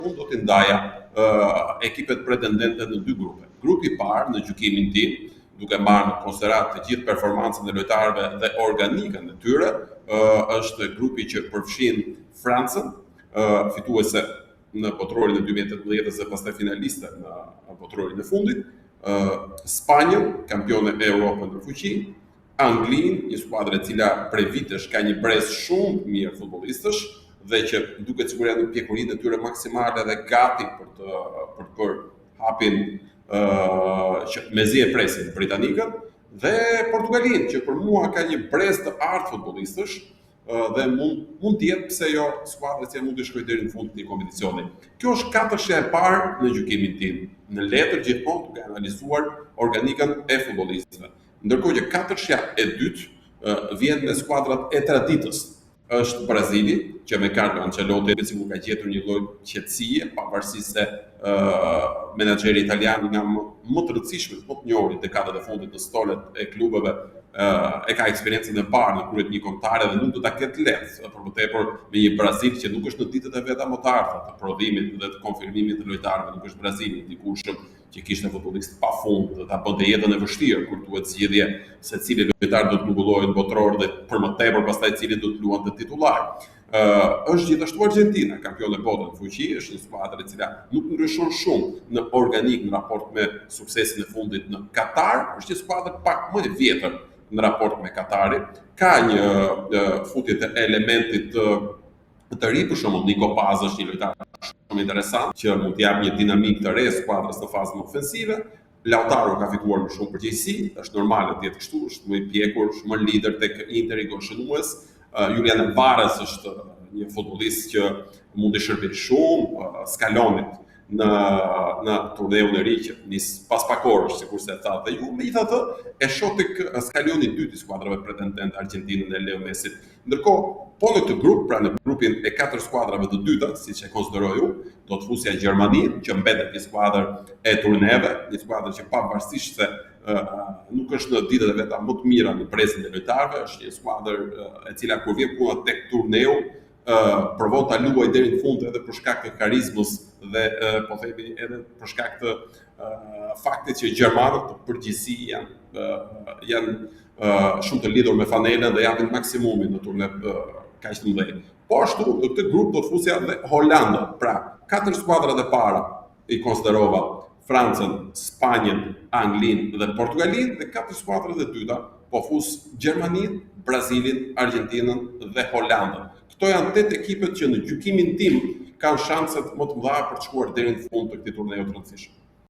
unë do t'i ndaja ekipet pretendente në dy grupe. Grupi i parë në gjykimin tim, duke marrë në konsiderat të gjithë performancën e lojtarëve dhe organikën e tyre, është grupi që përfshin Francën, fituese në botrorin e 2018 dhe pastaj finaliste në botrorin e fundit, Spanjën, kampione e Europën në fuqi, Anglinë, një skuadër e cila prej vitesh ka një brez shumë mirë futbollistësh dhe që duket sigurisht në pjekurinë e tyre maksimale dhe gati për të hapin që mezi e presin britanikët, dhe Portugalinë, që për mua ka një brez të artë futbollistësh dhe mund të jetë pse jo skuadra që mund të shkojë deri në fund të kompeticioni. Kjo është katërshja e parë në gjykimin tim. Në letër gjithmonë duke analizuar organikën e futbollistëve. Ndërkohë që katërshja e dytë vjen me skuadrat e traditës. Është Brazili, që me Carlo Ancelotti sikur ka gjetur një lloj qetësie, pavarësisht se menaxheri italian nga më të rëndësishmët, më të njohur në dekadat e fundit në stolet e klubeve, e ka eksperiencën e parë në krye të një kombëtare dhe nuk do ta ketë lehtë, për më tepër me një Brazil që nuk është në ditët e veta më të arta të prodhimit dhe të konfirmimit të lojtarëve, nuk është Brazili i dikushëm që kishte futbollistë pafund, ta bënte jetën e vështirë kur duhet zgjedhje se cili lojtar do të mbulojë botror dhe për më tepër pastaj cili do të luante titullar. Është gjithashtu Argentina, kampione e botës në fuqi, është një skuadër e cila nuk ndryshon shumë në organik në raport me suksesin e fundit në Katar, është një skuadër pak më e vjetër në raport me Katarin, ka një futje të elementit të ri, për shembull Nico Paz është një lojtar shumë interesant që mund të japë një dinamik të re skuadrës në fazën ofensive. Lautaro ka fituar më shumë përgjegjësi, është normale të jetë kështu, është më i pjekur, është më lider tek Interi gol-shënues. Julian Alvarez është një futbollist që mund të shërbejë shumë Scalonit në turneun e ri që nis pas pak orësh, sikurse e thatë ju, megjithatë e shoh tek Scaloni i dytë i skuadrave pretendente Argentinën e Leo Messit. Ndërkohë, po në këtë grup, pra në grupin e 4 skuadrave të dyta, siç e konsideroj ju, do të fusja Gjermaninë, që mbetet një skuadër e turneve, një skuadër që pavarësisht se nuk është në ditët e veta më të mira në presin e lojtarëve, është një skuadër e cila kur vjen puna tek turneu, provon ta luajë deri në fund edhe për shkak të karizmës dhe po themi edhe për shkak të faktit që gjermanët të përgjithësi janë shumë të lidhur me fanelën dhe japin maksimumin në turne kaq të mëdhenj. Po ashtu në këtë grup do të fusja dhe Holanda. Pra, 4 skuadrat e para i konsiderova Francën, Spanjën, Anglinë dhe Portugalinë, dhe 4 skuadrat e dyta po fus Gjermaninë, Brazilin, Argentinën dhe Holandën. Këto janë 8 ekipet që në gjykimin tim kanë shanset më të mëdha për të shkuar deri në fund të këtij turneu të rëndësishëm.